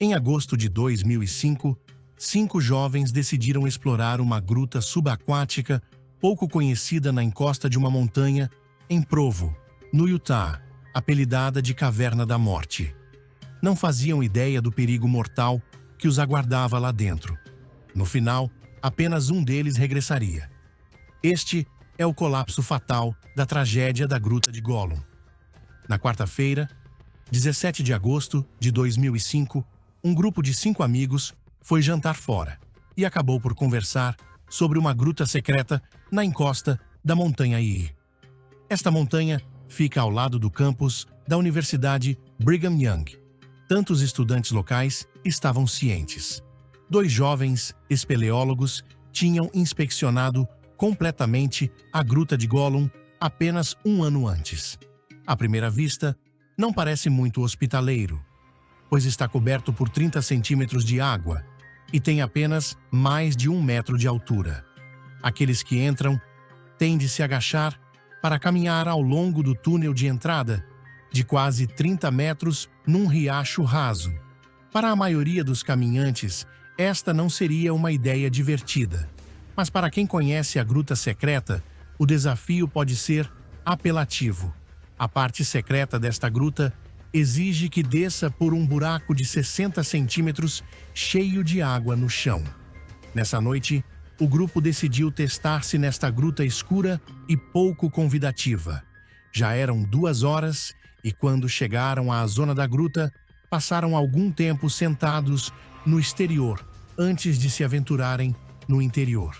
Em agosto de 2005, 5 jovens decidiram explorar uma gruta subaquática pouco conhecida na encosta de uma montanha em Provo, no Utah, apelidada de Caverna da Morte. Não faziam ideia do perigo mortal que os aguardava lá dentro. No final, apenas um deles regressaria. Este é o colapso fatal da tragédia da Gruta de Gollum. Na quarta-feira, 17 de agosto de 2005, um grupo de 5 amigos foi jantar fora e acabou por conversar sobre uma gruta secreta na encosta da Montanha Iri. Esta montanha fica ao lado do campus da Universidade Brigham Young. Tantos estudantes locais estavam cientes. 2 jovens espeleólogos tinham inspecionado completamente a Gruta de Gollum apenas um ano antes. À primeira vista, não parece muito hospitaleiro, pois está coberto por 30 centímetros de água e tem apenas mais de 1 metro de altura. Aqueles que entram têm de se agachar para caminhar ao longo do túnel de entrada de quase 30 metros num riacho raso. Para a maioria dos caminhantes, esta não seria uma ideia divertida. Mas para quem conhece a gruta secreta, o desafio pode ser apelativo. A parte secreta desta gruta exige que desça por um buraco de 60 centímetros cheio de água no chão. Nessa noite, o grupo decidiu testar-se nesta gruta escura e pouco convidativa. Já eram 2 horas e quando chegaram à zona da gruta, passaram algum tempo sentados no exterior antes de se aventurarem no interior.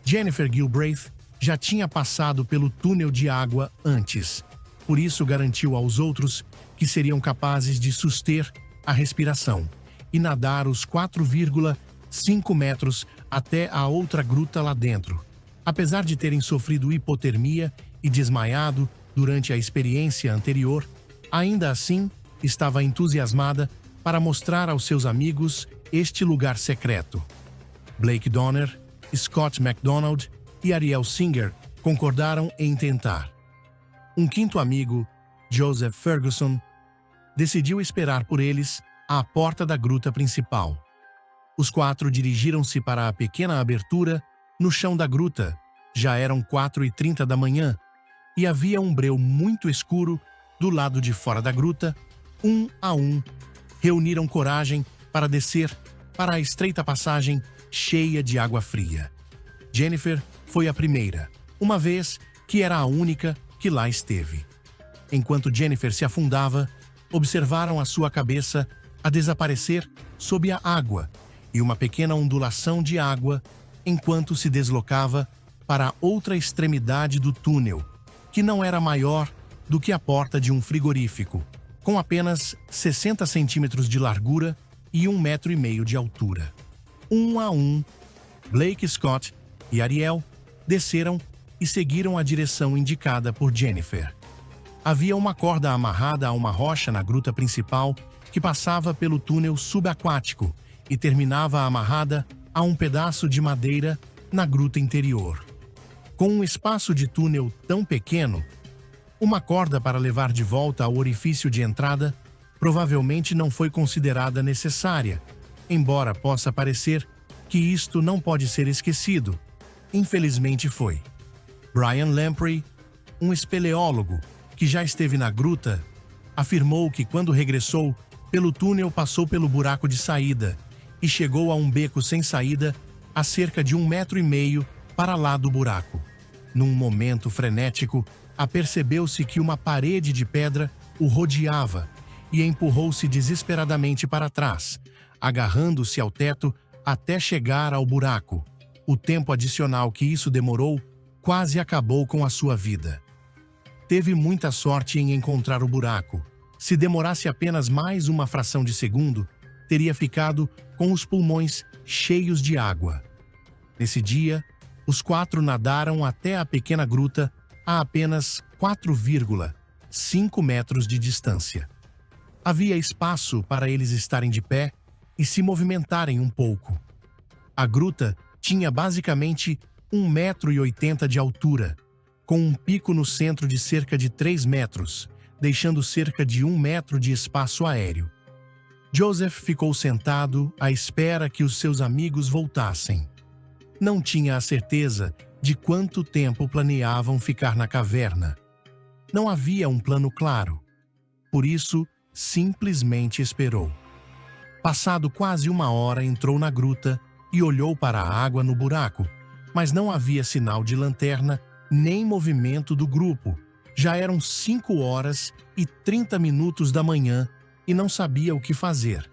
Jennifer Gilbraith já tinha passado pelo túnel de água antes, por isso garantiu aos outros que seriam capazes de suster a respiração e nadar os 4,5 metros até a outra gruta lá dentro. Apesar de terem sofrido hipotermia e desmaiado durante a experiência anterior, ainda assim estava entusiasmada para mostrar aos seus amigos este lugar secreto. Blake Donner, Scott MacDonald e Ariel Singer concordaram em tentar. Um 5º amigo, Joseph Ferguson, decidiu esperar por eles à porta da gruta principal. Os 4 dirigiram-se para a pequena abertura no chão da gruta. Já eram 4h30 da manhã e havia um breu muito escuro do lado de fora da gruta. Um a um, reuniram coragem para descer para a estreita passagem cheia de água fria. Jennifer foi a primeira, uma vez que era a única que lá esteve. Enquanto Jennifer se afundava, observaram a sua cabeça a desaparecer sob a água e uma pequena ondulação de água enquanto se deslocava para a outra extremidade do túnel, que não era maior do que a porta de um frigorífico, com apenas 60 centímetros de largura e 1,5 metro de altura. Um a um, Blake, Scott e Ariel desceram e seguiram a direção indicada por Jennifer. Havia uma corda amarrada a uma rocha na gruta principal que passava pelo túnel subaquático e terminava amarrada a um pedaço de madeira na gruta interior. Com um espaço de túnel tão pequeno, uma corda para levar de volta ao orifício de entrada provavelmente não foi considerada necessária, embora possa parecer que isto não pode ser esquecido. Infelizmente foi. Brian Lamprey, um espeleólogo que já esteve na gruta, afirmou que quando regressou pelo túnel passou pelo buraco de saída e chegou a um beco sem saída a cerca de 1,5 metro para lá do buraco. Num momento frenético, apercebeu-se que uma parede de pedra o rodeava e empurrou-se desesperadamente para trás, agarrando-se ao teto até chegar ao buraco. O tempo adicional que isso demorou quase acabou com a sua vida. Teve muita sorte em encontrar o buraco. Se demorasse apenas mais uma fração de segundo, teria ficado com os pulmões cheios de água. Nesse dia, os 4 nadaram até a pequena gruta a apenas 4,5 metros de distância. Havia espaço para eles estarem de pé e se movimentarem um pouco. A gruta tinha basicamente 1,80 metro de altura, com um pico no centro de cerca de 3 metros, deixando cerca de 1 metro de espaço aéreo. Joseph ficou sentado à espera que os seus amigos voltassem. Não tinha a certeza de quanto tempo planeavam ficar na caverna. Não havia um plano claro. Por isso, simplesmente esperou. Passado quase 1 hora, entrou na gruta e olhou para a água no buraco, mas não havia sinal de lanterna nem movimento do grupo. Já eram 5h30 da manhã e não sabia o que fazer.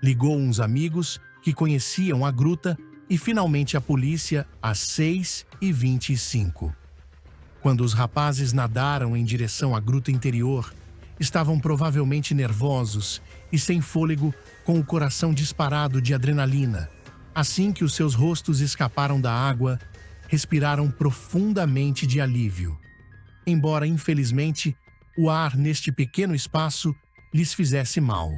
Ligou uns amigos que conheciam a gruta e finalmente a polícia às 6h25. Quando os rapazes nadaram em direção à gruta interior, estavam provavelmente nervosos e sem fôlego, com o coração disparado de adrenalina. Assim que os seus rostos escaparam da água, respiraram profundamente de alívio. Embora, infelizmente, o ar neste pequeno espaço lhes fizesse mal.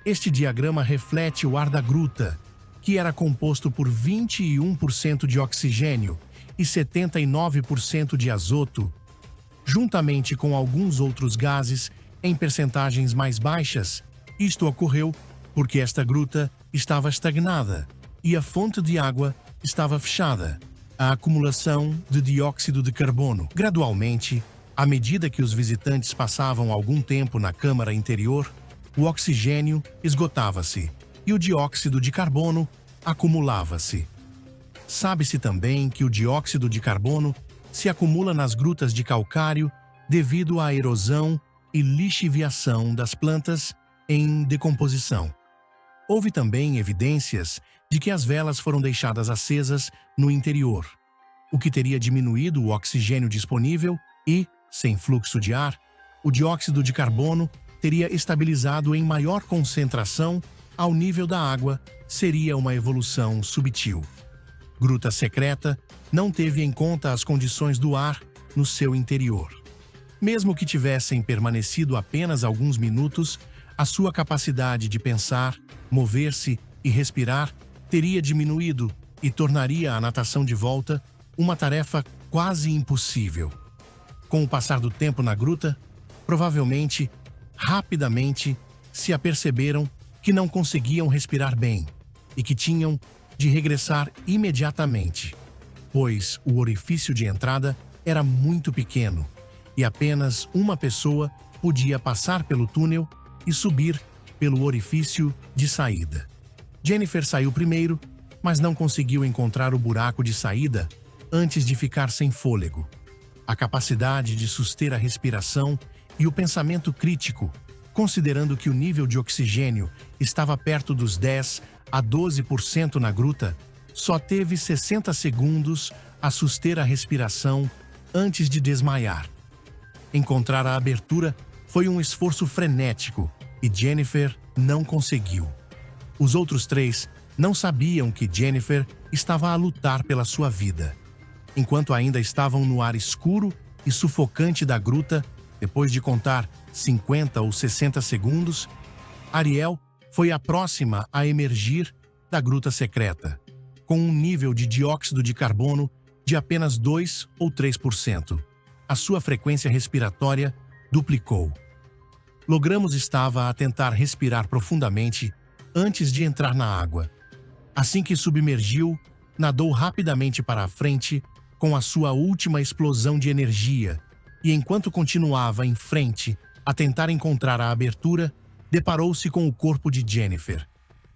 Este diagrama reflete o ar da gruta, que era composto por 21% de oxigênio e 79% de azoto, juntamente com alguns outros gases em percentagens mais baixas. Isto ocorreu porque esta gruta estava estagnada e a fonte de água estava fechada. A acumulação de dióxido de carbono. Gradualmente, à medida que os visitantes passavam algum tempo na câmara interior, o oxigênio esgotava-se e o dióxido de carbono acumulava-se. Sabe-se também que o dióxido de carbono se acumula nas grutas de calcário devido à erosão e lixiviação das plantas em decomposição. Houve também evidências de que as velas foram deixadas acesas no interior, o que teria diminuído o oxigênio disponível e, sem fluxo de ar, o dióxido de carbono teria estabilizado em maior concentração ao nível da água. Seria uma evolução subtil. Gruta secreta não teve em conta as condições do ar no seu interior. Mesmo que tivessem permanecido apenas alguns minutos, a sua capacidade de pensar, mover-se e respirar teria diminuído e tornaria a natação de volta uma tarefa quase impossível. Com o passar do tempo na gruta, provavelmente, rapidamente, se aperceberam que não conseguiam respirar bem e que tinham de regressar imediatamente, pois o orifício de entrada era muito pequeno e apenas uma pessoa podia passar pelo túnel e subir pelo orifício de saída. Jennifer saiu primeiro, mas não conseguiu encontrar o buraco de saída antes de ficar sem fôlego. A capacidade de suster a respiração e o pensamento crítico, considerando que o nível de oxigênio estava perto dos 10 a 12% na gruta, só teve 60 segundos a suster a respiração antes de desmaiar. Encontrar a abertura foi um esforço frenético e Jennifer não conseguiu. Os outros 3 não sabiam que Jennifer estava a lutar pela sua vida. Enquanto ainda estavam no ar escuro e sufocante da gruta, depois de contar 50 ou 60 segundos, Ariel foi a próxima a emergir da gruta secreta, com um nível de dióxido de carbono de apenas 2 ou 3%. A sua frequência respiratória duplicou. Logramos estava a tentar respirar profundamente antes de entrar na água. Assim que submergiu, nadou rapidamente para a frente com a sua última explosão de energia e, enquanto continuava em frente a tentar encontrar a abertura, deparou-se com o corpo de Jennifer.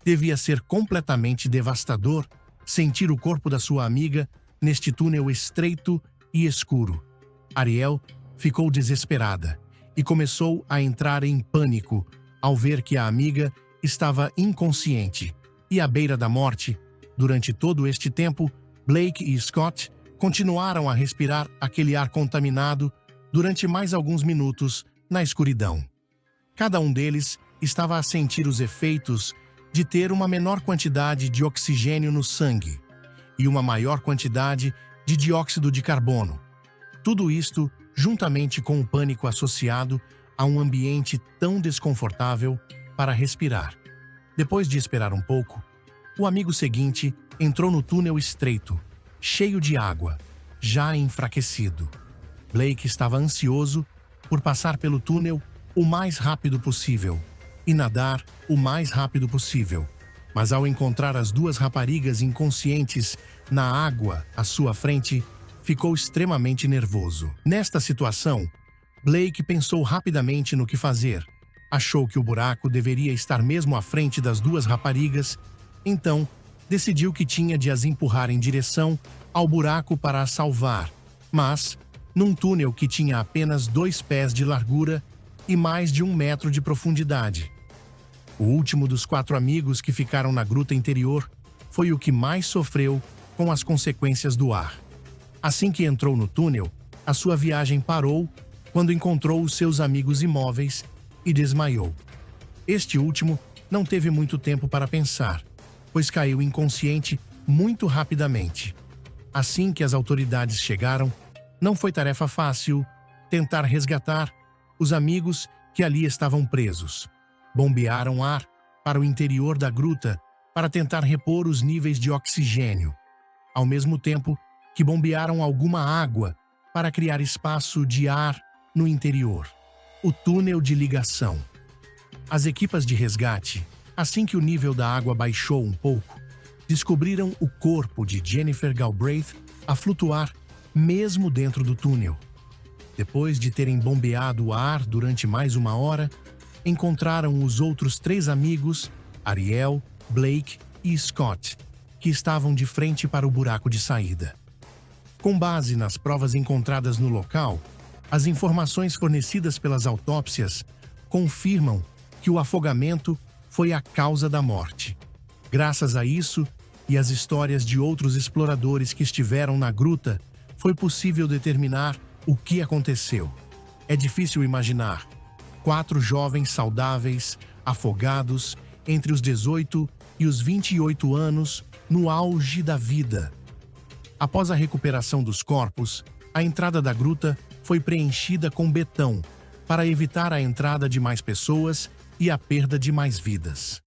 Devia ser completamente devastador sentir o corpo da sua amiga neste túnel estreito e escuro. Ariel ficou desesperada e começou a entrar em pânico ao ver que a amiga estava inconsciente e à beira da morte. Durante todo este tempo, Blake e Scott continuaram a respirar aquele ar contaminado durante mais alguns minutos na escuridão. Cada um deles estava a sentir os efeitos de ter uma menor quantidade de oxigênio no sangue e uma maior quantidade de dióxido de carbono. Tudo isto juntamente com o pânico associado a um ambiente tão desconfortável para respirar. Depois de esperar um pouco, o amigo seguinte entrou no túnel estreito, cheio de água, já enfraquecido. Blake estava ansioso por passar pelo túnel o mais rápido possível, e nadar o mais rápido possível. Mas ao encontrar as duas raparigas inconscientes na água à sua frente, ficou extremamente nervoso. Nesta situação, Blake pensou rapidamente no que fazer. Achou que o buraco deveria estar mesmo à frente das duas raparigas, então decidiu que tinha de as empurrar em direção ao buraco para as salvar, mas num túnel que tinha apenas 2 pés de largura e mais de 1 metro de profundidade. O último dos 4 amigos que ficaram na gruta interior foi o que mais sofreu com as consequências do ar. Assim que entrou no túnel, a sua viagem parou quando encontrou os seus amigos imóveis e desmaiou. Este último não teve muito tempo para pensar, pois caiu inconsciente muito rapidamente. Assim que as autoridades chegaram, não foi tarefa fácil tentar resgatar os amigos que ali estavam presos. Bombearam ar para o interior da gruta para tentar repor os níveis de oxigênio, ao mesmo tempo que bombearam alguma água para criar espaço de ar no interior. O túnel de ligação. As equipas de resgate, assim que o nível da água baixou um pouco, descobriram o corpo de Jennifer Galbraith a flutuar mesmo dentro do túnel. Depois de terem bombeado o ar durante mais 1 hora, encontraram os outros 3 amigos, Ariel, Blake e Scott, que estavam de frente para o buraco de saída. Com base nas provas encontradas no local, as informações fornecidas pelas autópsias confirmam que o afogamento foi a causa da morte. Graças a isso e às histórias de outros exploradores que estiveram na gruta, foi possível determinar o que aconteceu. É difícil imaginar 4 jovens saudáveis, afogados, entre os 18 e os 28 anos, no auge da vida. Após a recuperação dos corpos, a entrada da gruta foi preenchida com betão para evitar a entrada de mais pessoas e a perda de mais vidas.